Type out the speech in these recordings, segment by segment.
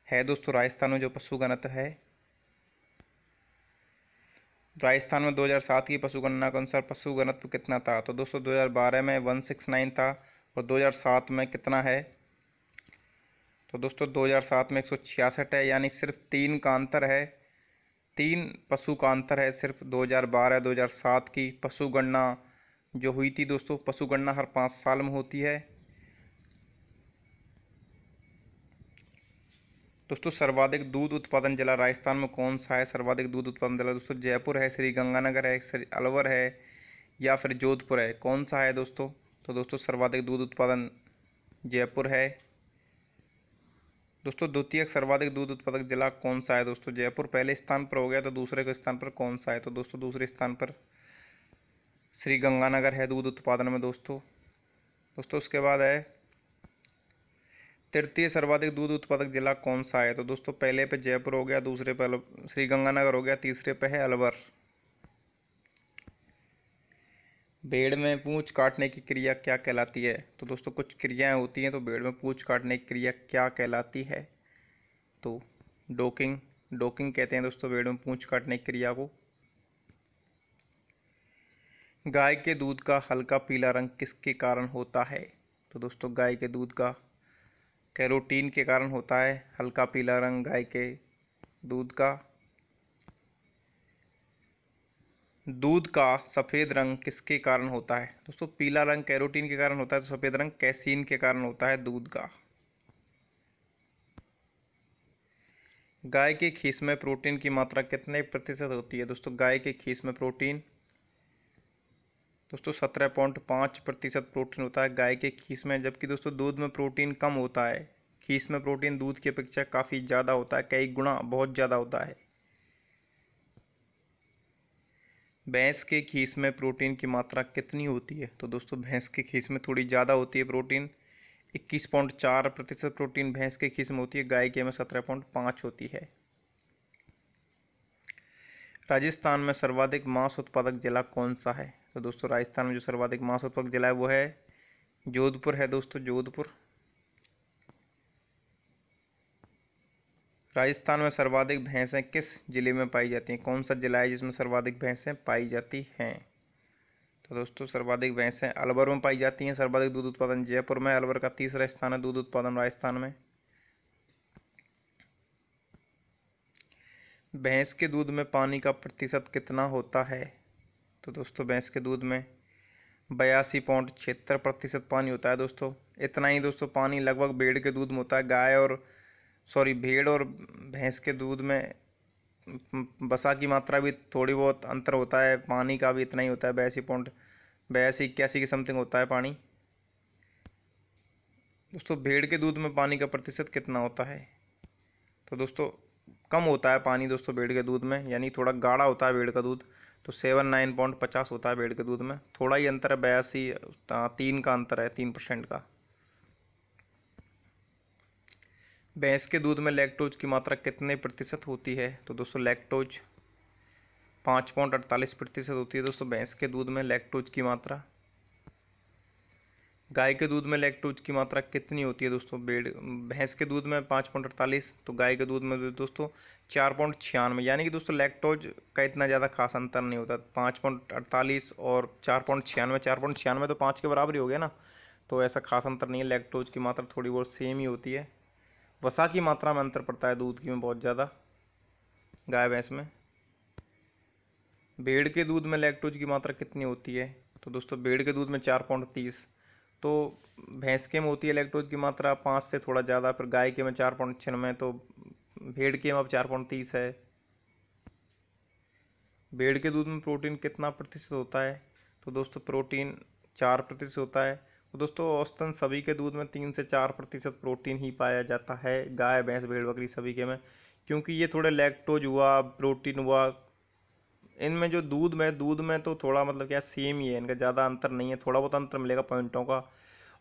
है दोस्तों राजस्थान में जो पशु घनत्व है। राजस्थान में 2007 की पशु गणना के अनुसार पशु घनत्व कितना था? तो दोस्तों 2012 में 169 था और 2007 में कितना है? तो दोस्तों 2007 में 166 है, यानी सिर्फ 3 का अंतर है। 3 पशु का अंतर है सिर्फ 2012-2007 की पशु गणना जो हुई थी। दोस्तों पशु गणना हर 5 साल में होती है। दोस्तों सर्वाधिक दूध उत्पादन जिला राजस्थान में कौन सा है? सर्वाधिक दूध उत्पादन जिला दोस्तों जयपुर है, श्री गंगानगर है, अलवर है या फिर जोधपुर है। कौन सा है दोस्तों? तो दोस्तों सर्वाधिक दूध उत्पादन जयपुर है। दोस्तों द्वितीय सर्वाधिक दूध उत्पादक जिला कौन सा है? दोस्तों जयपुर पहले स्थान पर हो गया, तो दूसरे के स्थान पर कौन सा है? तो दोस्तों दूसरे स्थान पर श्री गंगानगर है दूध उत्पादन में। दोस्तों उसके बाद है तृतीय सर्वाधिक दूध उत्पादक जिला कौन सा है? तो दोस्तों पहले पे जयपुर हो गया, दूसरे पे श्री गंगानगर हो गया, तीसरे पे है अलवर। भेड़ में पूंछ काटने की क्रिया क्या कहलाती है? तो दोस्तों कुछ क्रियाएं होती हैं, तो भेड़ में पूंछ काटने की क्रिया क्या कहलाती है? तो डोकिंग कहते हैं दोस्तों भेड़ में पूंछ काटने की क्रिया को। गाय के दूध का हल्का पीला रंग किसके कारण होता है? तो दोस्तों गाय के दूध का कैरोटीन के कारण होता है हल्का पीला रंग गाय के दूध का। दूध का सफ़ेद रंग किसके कारण होता है? दोस्तों पीला रंग कैरोटीन के कारण होता है, तो सफ़ेद रंग कैसीन के कारण होता है दूध का। गाय के खीस में प्रोटीन की मात्रा कितने प्रतिशत होती है? दोस्तों गाय के खीस में प्रोटीन दोस्तों 17.5% प्रोटीन होता है गाय के खीस में, जबकि दोस्तों दूध में प्रोटीन कम होता है। खीस में प्रोटीन दूध की अपेक्षा काफ़ी ज़्यादा होता है, कई गुना बहुत ज़्यादा होता है। भैंस के खीस में प्रोटीन की मात्रा कितनी होती है? तो दोस्तों भैंस के खीस में थोड़ी ज़्यादा होती है प्रोटीन, 21.4% प्रोटीन भैंस के खीस में होती है, गाय के में 17.5 होती है। राजस्थान में सर्वाधिक मांस उत्पादक जिला कौन सा है? तो दोस्तों राजस्थान में जो सर्वाधिक मांस उत्पादक जिला है वो है जोधपुर है दोस्तों, जोधपुर। राजस्थान में सर्वाधिक भैंसें किस जिले में पाई जाती हैं? कौन सा जिला है जिसमें सर्वाधिक भैंसें पाई जाती हैं? तो दोस्तों सर्वाधिक भैंसें अलवर में पाई जाती हैं। सर्वाधिक दूध उत्पादन जयपुर में, अलवर का तीसरा स्थान है दूध उत्पादन राजस्थान में। भैंस के दूध में पानी का प्रतिशत कितना होता है? तो दोस्तों भैंस के दूध में 82.76% पानी होता है दोस्तों। इतना ही दोस्तों पानी लगभग भेड़ के दूध में होता है। भेड़ और भैंस के दूध में वसा की मात्रा भी थोड़ी बहुत अंतर होता है, पानी का भी इतना ही होता है, 82.81 के समथिंग होता है पानी। दोस्तों भेड़ के दूध में पानी का प्रतिशत कितना होता है? तो दोस्तों कम होता है पानी दोस्तों भेड़ के दूध में, यानी थोड़ा गाढ़ा होता है भेड़ का दूध, तो 79.50 होता है भेड़ के दूध में। थोड़ा ही अंतर है, 3 का अंतर है, 3% का। भैंस के दूध में लैक्टोज की मात्रा कितने प्रतिशत होती है? तो दोस्तों लैक्टोज 5.48% होती है दोस्तों भैंस के दूध में लैक्टोज की मात्रा। गाय के दूध में लैक्टोज की मात्रा कितनी होती है दोस्तों? भैंस के दूध में 5.48, तो गाय के दूध में दोस्तों 4.96, यानी कि दोस्तों लैक्टोज का इतना ज़्यादा खास अंतर नहीं होता। 5.48 और 4.96, 4.96 तो 5 के बराबर ही हो गया ना, तो ऐसा खास अंतर नहीं है। लैक्टोज की मात्रा थोड़ी बहुत सेम ही होती है। वसा की मात्रा में अंतर पड़ता है दूध की में बहुत ज़्यादा गाय भैंस में। भेड़ के दूध में लैक्टोज की मात्रा कितनी होती है? तो दोस्तों भेड़ के दूध में 4.30, तो भैंस के में होती है लैक्टोज की मात्रा 5 से थोड़ा ज़्यादा, फिर गाय के में 4.96, तो भेड़ के में अब 4.30 है। भेड़ के दूध में प्रोटीन कितना प्रतिशत होता है? तो दोस्तों प्रोटीन 4% होता है। तो दोस्तों औसतन सभी के दूध में 3 से 4% प्रोटीन ही पाया जाता है, गाय भैंस भेड़ बकरी सभी के में, क्योंकि ये थोड़े लैक्टोज हुआ प्रोटीन हुआ, इनमें जो दूध में तो थोड़ा मतलब क्या सेम ही है, इनका ज़्यादा अंतर नहीं है, थोड़ा बहुत अंतर मिलेगा पॉइंटों का।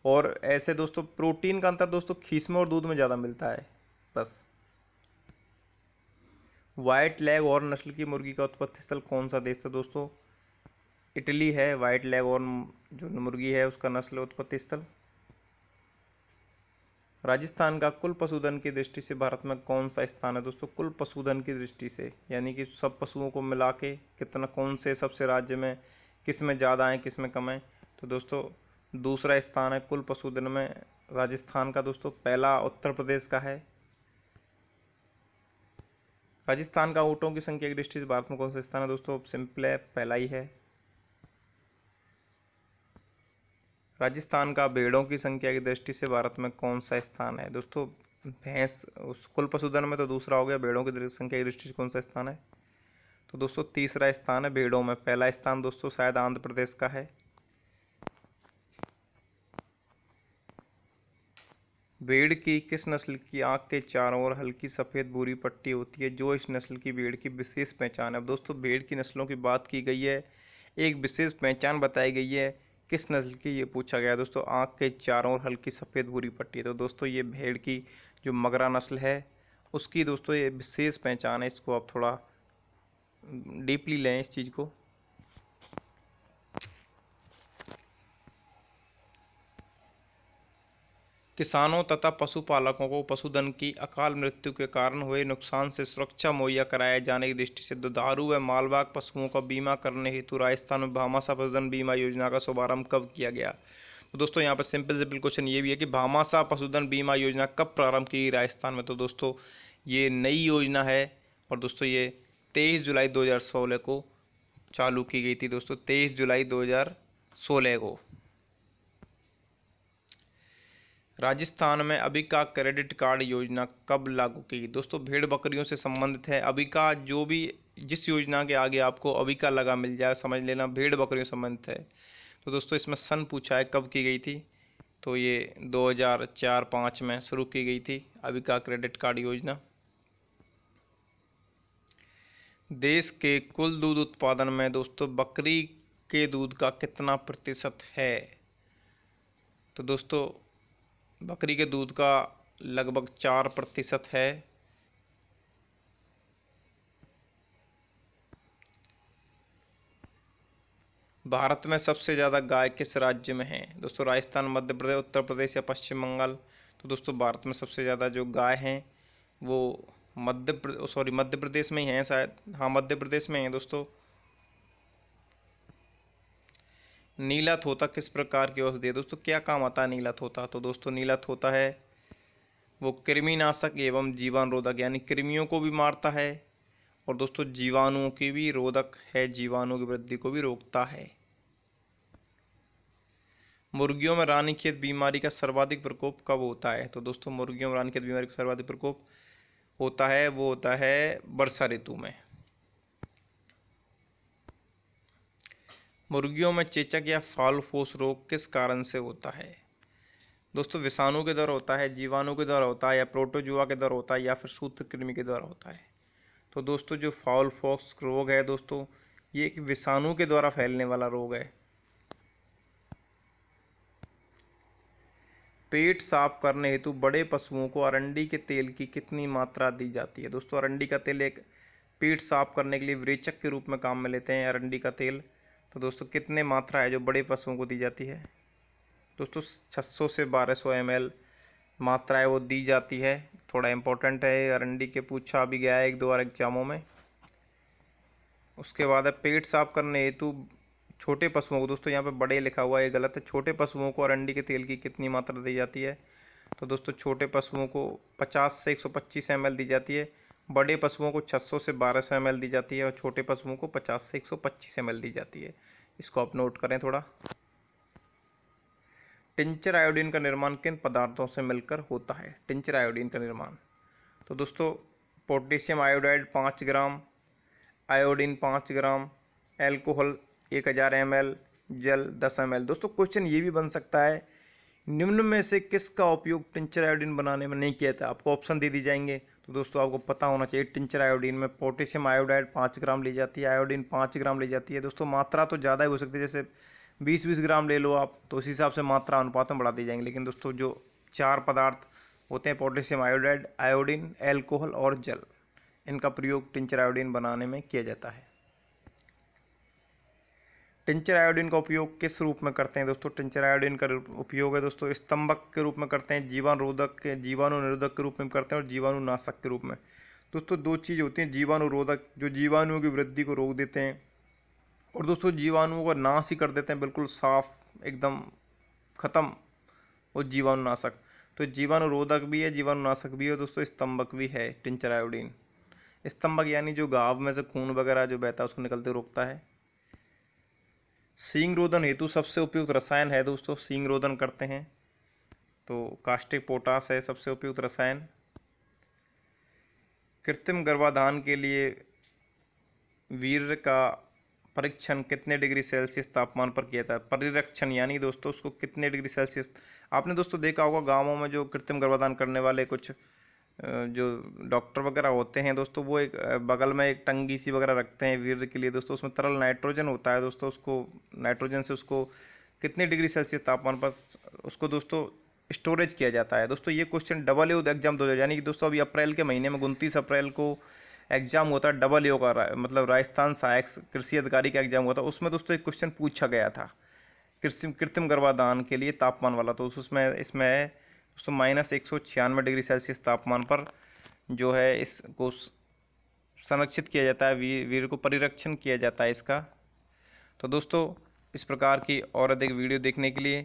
और ऐसे दोस्तों प्रोटीन का अंतर दोस्तों खीस में और दूध में ज़्यादा मिलता है बस। वाइट लेग और नस्ल की मुर्गी का उत्पत्ति स्थल कौन सा देश है? दोस्तों इटली है वाइट लेग और जो मुर्गी है उसका नस्ल उत्पत्ति स्थल। राजस्थान का कुल पशुधन की दृष्टि से भारत में कौन सा स्थान है दोस्तों? कुल पशुधन की दृष्टि से, यानी कि सब पशुओं को मिला के कितना, कौन से सबसे राज्य में किस में ज़्यादा है, किस में कम है? तो दोस्तों दूसरा स्थान है कुल पशुधन में राजस्थान का दोस्तों। पहला उत्तर प्रदेश का है। राजस्थान का ऊँटों की संख्या की दृष्टि से भारत में कौन सा स्थान है दोस्तों? सिंपल है, पहला ही है। राजस्थान का भेड़ों की संख्या की दृष्टि से भारत में कौन सा स्थान है दोस्तों? भैंस उस कुल पशुधन में तो दूसरा हो गया, भेड़ों की संख्या की दृष्टि से कौन सा स्थान है? तो दोस्तों तीसरा स्थान है भेड़ों में। पहला स्थान दोस्तों शायद आंध्र प्रदेश का है। भेड़ की किस नस्ल की आंख के चारों ओर हल्की सफ़ेद भूरी पट्टी होती है, जो इस नस्ल की भेड़ की विशेष पहचान है? अब दोस्तों भेड़ की नस्लों की बात की गई है, एक विशेष पहचान बताई गई है, किस नस्ल की ये पूछा गया है दोस्तों? आंख के चारों ओर हल्की सफ़ेद भूरी पट्टी। तो दोस्तों ये भेड़ की जो मगरा नस्ल है उसकी दोस्तों ये विशेष पहचान है। इसको आप थोड़ा डीपली लें इस चीज़ को। किसानों तथा पशुपालकों को पशुधन की अकाल मृत्यु के कारण हुए नुकसान से सुरक्षा मुहैया कराए जाने की दृष्टि से दुधारू व मालवाहक पशुओं का बीमा करने हेतु राजस्थान में भामाशाह पशुधन बीमा योजना का शुभारंभ कब किया गया? तो दोस्तों यहाँ पर सिंपल क्वेश्चन ये भी है कि भामाशाह पशुधन बीमा योजना कब प्रारंभ की गई राजस्थान में? तो दोस्तों ये नई योजना है और दोस्तों ये 23 जुलाई 2016 को चालू की गई थी दोस्तों, 23 जुलाई 2016 को। राजस्थान में अबिका क्रेडिट कार्ड योजना कब लागू की गई? दोस्तों भेड़ बकरियों से संबंधित है अबिका, जो भी जिस योजना के आगे आपको अबिका लगा मिल जाए समझ लेना भेड़ बकरियों से संबंधित है। तो दोस्तों इसमें सन पूछा है कब की गई थी, तो ये 2004-05 में शुरू की गई थी अबिका क्रेडिट कार्ड योजना। देश के कुल दूध उत्पादन में दोस्तों बकरी के दूध का कितना प्रतिशत है? तो दोस्तों बकरी के दूध का लगभग 4% है। भारत में सबसे ज़्यादा गाय किस राज्य में है? दोस्तों राजस्थान, मध्य प्रदेश, उत्तर प्रदेश या पश्चिम बंगाल? तो दोस्तों भारत में सबसे ज़्यादा जो गाय हैं वो मध्य प्रदेश में ही हैं शायद। हाँ मध्य प्रदेश में है दोस्तों। नीला तोता किस प्रकार की औषधि है? दोस्तों क्या काम आता है नीला तोता? तो दोस्तों नीला तोता है वो कृमिनाशक एवं जीवाणुरोधक, यानी कृमियों को भी मारता है और दोस्तों जीवाणुओं की भी रोधक है, जीवाणुओं की वृद्धि को भी रोकता है। मुर्गियों में रानीखेत बीमारी का सर्वाधिक प्रकोप कब होता है? तो दोस्तों मुर्गियों में रानीखेत बीमारी का सर्वाधिक प्रकोप होता है वो होता है वर्षा ऋतु में। मुर्गियों में चेचक या फाउल पॉक्स रोग किस कारण से होता है? दोस्तों विषाणु के द्वारा होता है, जीवाणु के द्वारा होता है, या प्रोटोजुआ के द्वारा होता है, या फिर सूत्रकृमि के द्वारा होता है। तो दोस्तों जो फाउल पॉक्स रोग है दोस्तों ये एक विषाणु के द्वारा फैलने वाला रोग है। पेट साफ करने हेतु बड़े पशुओं को अरंडी के तेल की कितनी मात्रा दी जाती है? दोस्तों अरंडी का तेल एक पेट साफ करने के लिए विरेचक के रूप में काम में लेते हैं अरंडी का तेल। तो दोस्तों कितने मात्रा है जो बड़े पशुओं को दी जाती है? दोस्तों 600 से 1200 ml मात्रा है वो दी जाती है। थोड़ा इम्पोर्टेंट है, अरंडी के पूछा भी गया है 1-2 बार एग्जामों में। उसके बाद है पेट साफ करने हेतु छोटे पशुओं को, दोस्तों यहाँ पे बड़े लिखा हुआ है ये गलत है, छोटे पशुओं को अरंडी के तेल की कितनी मात्रा दी जाती है? तो दोस्तों छोटे पशुओं को 50 से 125 ml दी जाती है, बड़े पशुओं को 600 से 1200 ml दी जाती है और छोटे पशुओं को 50 से 125 ml दी जाती है। इसको आप नोट करें थोड़ा। टिंचर आयोडीन का निर्माण किन पदार्थों से मिलकर होता है? टिंचर आयोडीन का निर्माण, तो दोस्तों पोटेशियम आयोडाइड 5 ग्राम, आयोडीन 5 ग्राम, एल्कोहल 1000 ml, जल 10 ml। दोस्तों क्वेश्चन ये भी बन सकता है निम्न में से किसका उपयोग टिंचर आयोडीन बनाने में नहीं किया था? आपको ऑप्शन दे दी जाएंगे। तो दोस्तों आपको पता होना चाहिए टिंचर आयोडीन में पोटेशियम आयोडाइड 5 ग्राम ली जाती है, आयोडीन 5 ग्राम ली जाती है। दोस्तों मात्रा तो ज़्यादा ही हो सकती है, जैसे 20-20 ग्राम ले लो आप तो उस हिसाब से मात्रा अनुपात में बढ़ा दी जाएंगे। लेकिन दोस्तों जो 4 पदार्थ होते हैं पोटेशियम आयोडाइड, आयोडीन, एल्कोहल और जल, इनका प्रयोग टिंचर आयोडीन बनाने में किया जाता है। टिंचर आयोडीन का उपयोग किस रूप में करते हैं दोस्तों? टिंचर आयोडीन का उपयोग है दोस्तों स्तंभक के रूप में करते हैं, जीवाणु निरोधक के रूप में करते हैं और जीवाणु नाशक के रूप में। दोस्तों दो चीज़ होती हैं, जीवाणुरोधक जो जीवाणुओं की वृद्धि को रोक देते हैं, और दोस्तों जीवाणुओं का नाश ही कर देते हैं, बिल्कुल साफ एकदम ख़त्म, और जीवाणुनाशक। तो जीवाणुरोधक भी है, जीवाणुनाशक भी है दोस्तों, स्तंभक भी है टिंचर आयोडीन। स्तंभक यानी जो घाव में से खून वगैरह जो बहता है उसको निकलते रोकता है। सींग रोधन हेतु सबसे उपयुक्त रसायन है दोस्तों, सींग रोधन करते हैं तो कास्टिक पोटास है सबसे उपयुक्त रसायन। कृत्रिम गर्भाधान के लिए वीर्य का परीक्षण कितने डिग्री सेल्सियस तापमान पर किया जाता है? परिरक्षण यानी दोस्तों उसको कितने डिग्री सेल्सियस, आपने दोस्तों देखा होगा गाँवों में जो कृत्रिम गर्भाधान करने वाले कुछ जो डॉक्टर वगैरह होते हैं दोस्तों, वो एक बगल में एक टंकी सी वगैरह रखते हैं वीर्य के लिए दोस्तों, उसमें तरल नाइट्रोजन होता है दोस्तों, उसको नाइट्रोजन से उसको कितने डिग्री सेल्सियस तापमान पर उसको दोस्तों स्टोरेज किया जाता है। दोस्तों ये क्वेश्चन डबल ए एग्जाम 2000 यानी कि दोस्तों अभी अप्रैल के महीने में 29 अप्रैल को एग्जाम होता है डबल ए का, मतलब राजस्थान सहायक कृषि अधिकारी का एग्जाम हुआ था, उसमें दोस्तों एक क्वेश्चन पूछा गया था कृत्रिम गर्भाधान के लिए तापमान वाला। तो उसमें इसमें दोस्तों -196 डिग्री सेल्सियस तापमान पर जो है इसको संरक्षित किया जाता है, वीर्य को परिरक्षण किया जाता है इसका। तो दोस्तों इस प्रकार की और अधिक वीडियो देखने के लिए